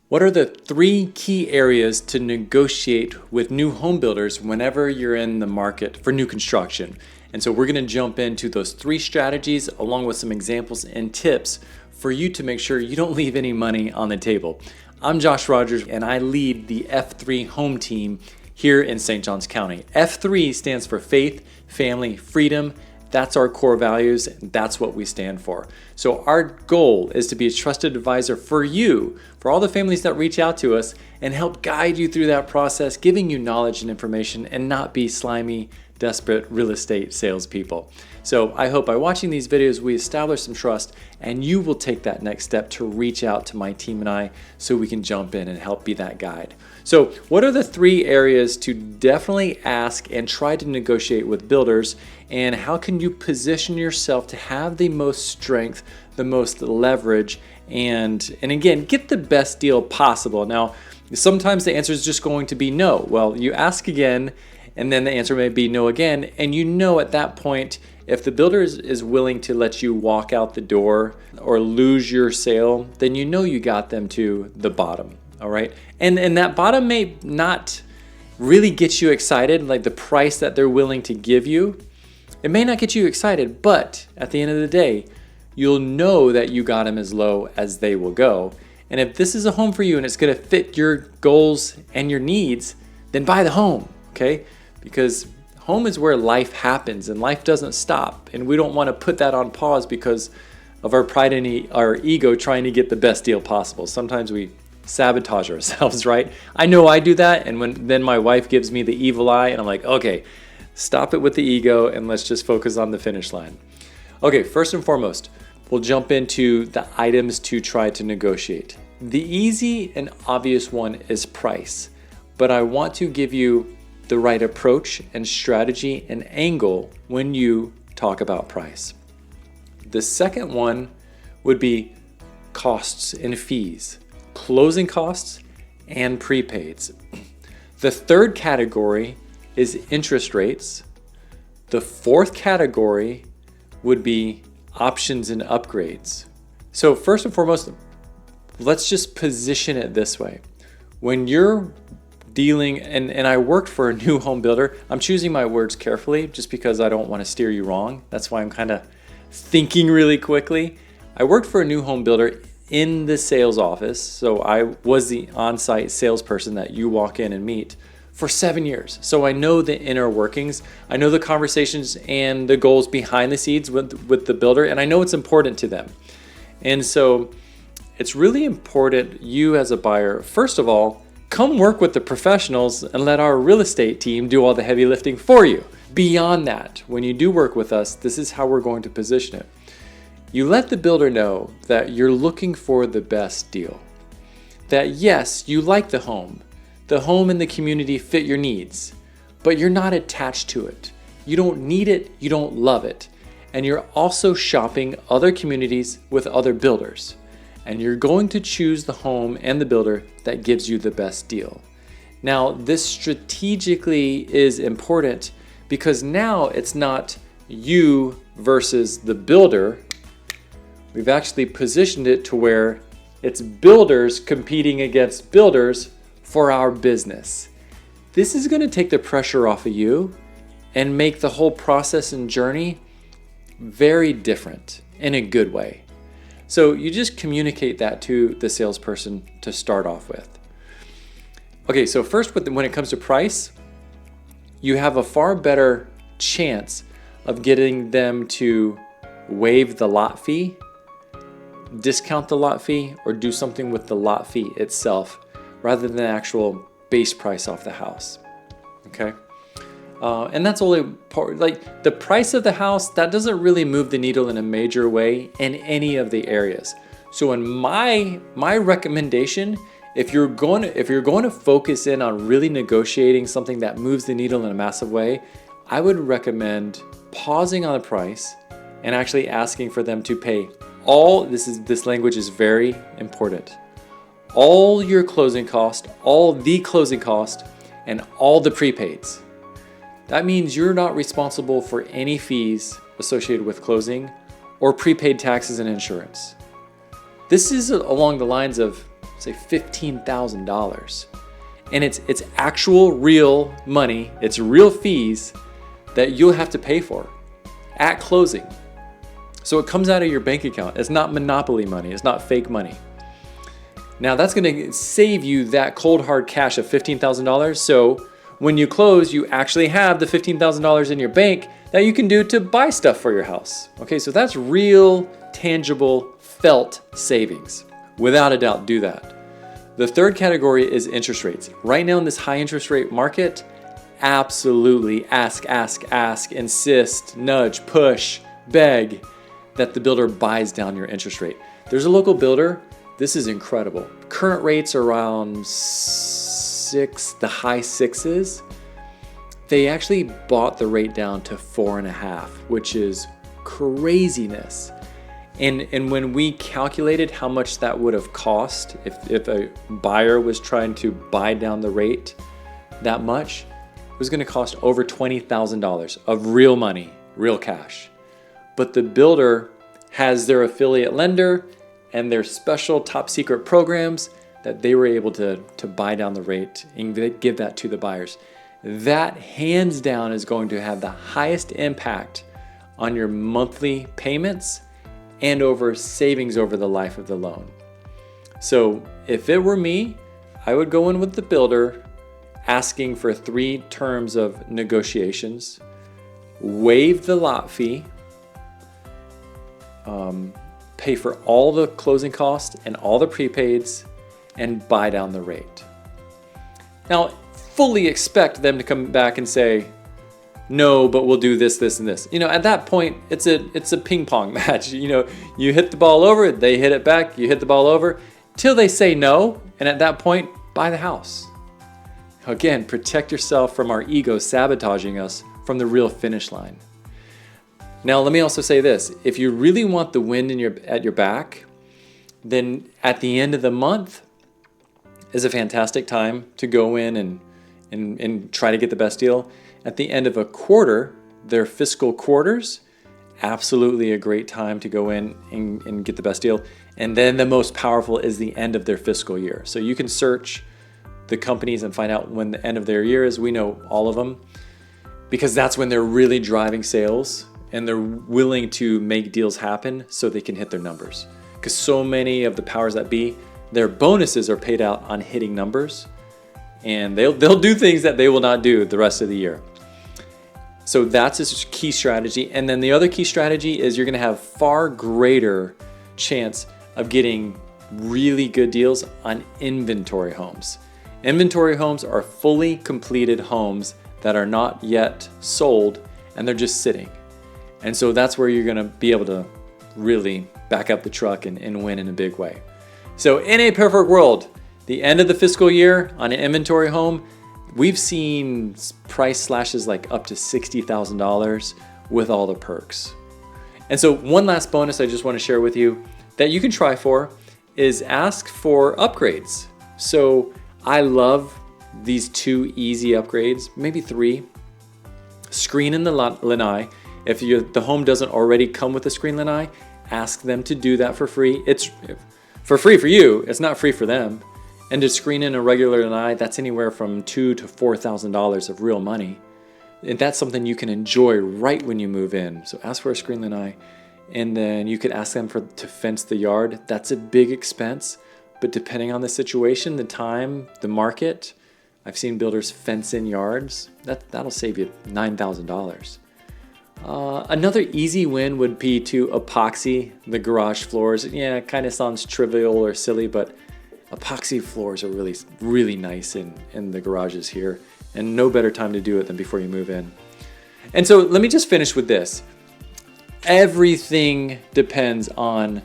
What are the 3 key areas to negotiate with new home builders whenever you're in the market for new construction? And so we're going to jump into those 3 strategies along with some examples and tips for you to make sure you don't leave any money on the table. I'm Josh Rogers and I lead the F3 home team here in St. Johns County. F3 stands for faith, family, freedom. That's our core values, and that's what we stand for. So our goal is to be a trusted advisor for you, for all the families that reach out to us, and help guide you through that process, giving you knowledge and information, and not be slimy, desperate real estate salespeople. So I hope by watching these videos, we establish some trust, and you will take that next step to reach out to my team and I so we can jump in and help be that guide. So what are the 3 areas to definitely ask and try to negotiate with builders, and how can you position yourself to have the most strength, the most leverage, and again, get the best deal possible? Now, sometimes the answer is just going to be no. Well, you ask again, and then the answer may be no again, and you know at that point, if the builder is willing to let you walk out the door or lose your sale, then you know you got them to the bottom, all right? And that bottom may not really get you excited, like the price that they're willing to give you. It may not get you excited, but at the end of the day, you'll know that you got them as low as they will go. And if this is a home for you and it's gonna fit your goals and your needs, then buy the home, okay? Because home is where life happens and life doesn't stop. And we don't want to put that on pause because of our pride and our ego trying to get the best deal possible. Sometimes we sabotage ourselves, right? I know I do that. And then my wife gives me the evil eye and I'm like, okay, stop it with the ego and let's just focus on the finish line. Okay, first and foremost, we'll jump into the items to try to negotiate. The easy and obvious one is price, but I want to give you the right approach and strategy and angle when you talk about price. The second one would be costs and fees, closing costs and prepaids. The third category is interest rates. The fourth category would be options and upgrades. So first and foremost, let's just position it this way. When you're dealing, and I worked for a new home builder. I'm choosing my words carefully just because I don't want to steer you wrong. That's why I'm kind of thinking really quickly. I worked for a new home builder in the sales office. So I was the on-site salesperson that you walk in and meet for 7 years. So I know the inner workings. I know the conversations and the goals behind the scenes with the builder, and I know it's important to them. And so it's really important, you as a buyer, first of all, come work with the professionals and let our real estate team do all the heavy lifting for you. Beyond that, when you do work with us, this is how we're going to position it. You let the builder know that you're looking for the best deal. That yes, you like the home and the community fit your needs, but you're not attached to it. You don't need it, you don't love it. And you're also shopping other communities with other builders. And you're going to choose the home and the builder that gives you the best deal. Now, this strategically is important because now it's not you versus the builder. We've actually positioned it to where it's builders competing against builders for our business. This is going to take the pressure off of you and make the whole process and journey very different in a good way. So you just communicate that to the salesperson to start off with. Okay, so first when it comes to price, you have a far better chance of getting them to waive the lot fee, discount the lot fee, or do something with the lot fee itself rather than the actual base price off the house, okay? And that's only part, like the price of the house, that doesn't really move the needle in a major way in any of the areas. So in my recommendation, if you're going to focus in on really negotiating something that moves the needle in a massive way, I would recommend pausing on the price and actually asking for them to pay all, this language is very important, all your closing cost, all the closing cost, and all the prepaids. That means you're not responsible for any fees associated with closing or prepaid taxes and insurance. This is along the lines of say $15,000. And it's actual real money, it's real fees that you'll have to pay for at closing. So it comes out of your bank account. It's not monopoly money, it's not fake money. Now that's gonna save you that cold hard cash of $15,000. So when you close, you actually have the $15,000 in your bank that you can do to buy stuff for your house. Okay, so that's real, tangible, felt savings. Without a doubt, do that. The third category is interest rates. Right now in this high interest rate market, absolutely ask, insist, nudge, push, beg that the builder buys down your interest rate. There's a local builder, this is incredible. Current rates are around the high sixes. They actually bought the rate down to 4.5, which is craziness. And when we calculated how much that would have cost if a buyer was trying to buy down the rate that much, it was going to cost over $20,000 of real money, real cash. But the builder has their affiliate lender and their special top secret programs that they were able to buy down the rate and give that to the buyers. That hands down is going to have the highest impact on your monthly payments and over savings over the life of the loan. So if it were me, I would go in with the builder asking for 3 terms of negotiations, waive the lot fee, pay for all the closing costs and all the prepaids, and buy down the rate. Now, fully expect them to come back and say, no, but we'll do this, this, and this. You know, at that point, it's a ping pong match. You know, you hit the ball over, they hit it back, you hit the ball over, till they say no, and at that point, buy the house. Again, protect yourself from our ego sabotaging us from the real finish line. Now, let me also say this. If you really want the wind at your back, then at the end of the month is a fantastic time to go in and try to get the best deal. At the end of a quarter, their fiscal quarters, absolutely a great time to go in and get the best deal. And then the most powerful is the end of their fiscal year. So you can search the companies and find out when the end of their year is. We know all of them because that's when they're really driving sales and they're willing to make deals happen so they can hit their numbers. Because so many of the powers that be, their bonuses are paid out on hitting numbers, and they'll do things that they will not do the rest of the year. So that's a key strategy. And then the other key strategy is you're gonna have far greater chance of getting really good deals on inventory homes. Inventory homes are fully completed homes that are not yet sold and they're just sitting. And so that's where you're gonna be able to really back up the truck and win in a big way. So in a perfect world, the end of the fiscal year on an inventory home, we've seen price slashes like up to $60,000 with all the perks. And so one last bonus I just want to share with you that you can try for is ask for upgrades. So I love these 2 easy upgrades, maybe 3. Screen in the lanai. If the home doesn't already come with a screen lanai, ask them to do that for free. It's for free for you, it's not free for them. And to screen in a regular lanai, that's anywhere from $2,000 to $4,000 of real money. And that's something you can enjoy right when you move in. So ask for a screen lanai, and then you could ask them to fence the yard. That's a big expense, but depending on the situation, the time, the market, I've seen builders fence in yards. That'll save you $9,000. Another easy win would be to epoxy the garage floors. Yeah, it kind of sounds trivial or silly, but epoxy floors are really, really nice in the garages here, and no better time to do it than before you move in. And so let me just finish with this. Everything depends on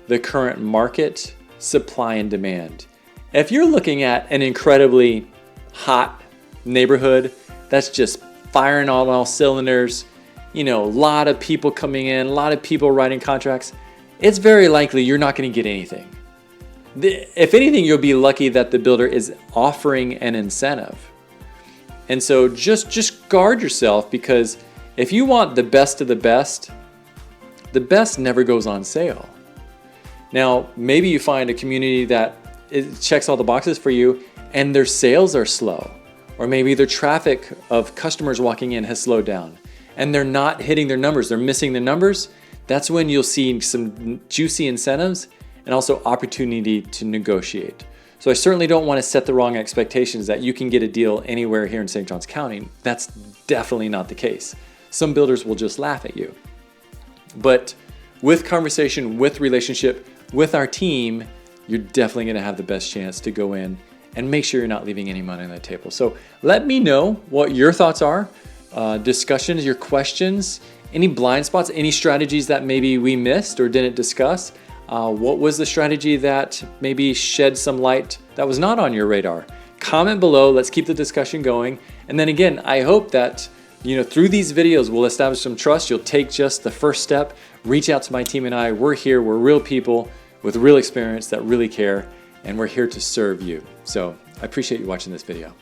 the current market, supply and demand. If you're looking at an incredibly hot neighborhood that's just firing on all cylinders, you know, a lot of people coming in, a lot of people writing contracts, it's very likely you're not going to get anything. If anything, you'll be lucky that the builder is offering an incentive. And so just guard yourself, because if you want the best of the best never goes on sale. Now, maybe you find a community that it checks all the boxes for you and their sales are slow, or maybe their traffic of customers walking in has slowed down and they're not hitting their numbers, they're missing the numbers, that's when you'll see some juicy incentives and also opportunity to negotiate. So I certainly don't want to set the wrong expectations that you can get a deal anywhere here in St. Johns County. That's definitely not the case. Some builders will just laugh at you. But with conversation, with relationship, with our team, you're definitely going to have the best chance to go in and make sure you're not leaving any money on the table. So let me know what your thoughts are, discussions, your questions, any blind spots, any strategies that maybe we missed or didn't discuss. What was the strategy that maybe shed some light that was not on your radar? Comment below. Let's keep the discussion going. And then again, I hope that through these videos, we'll establish some trust. You'll take just the first step, reach out to my team and I. We're here. We're real people with real experience that really care, and we're here to serve you. So I appreciate you watching this video.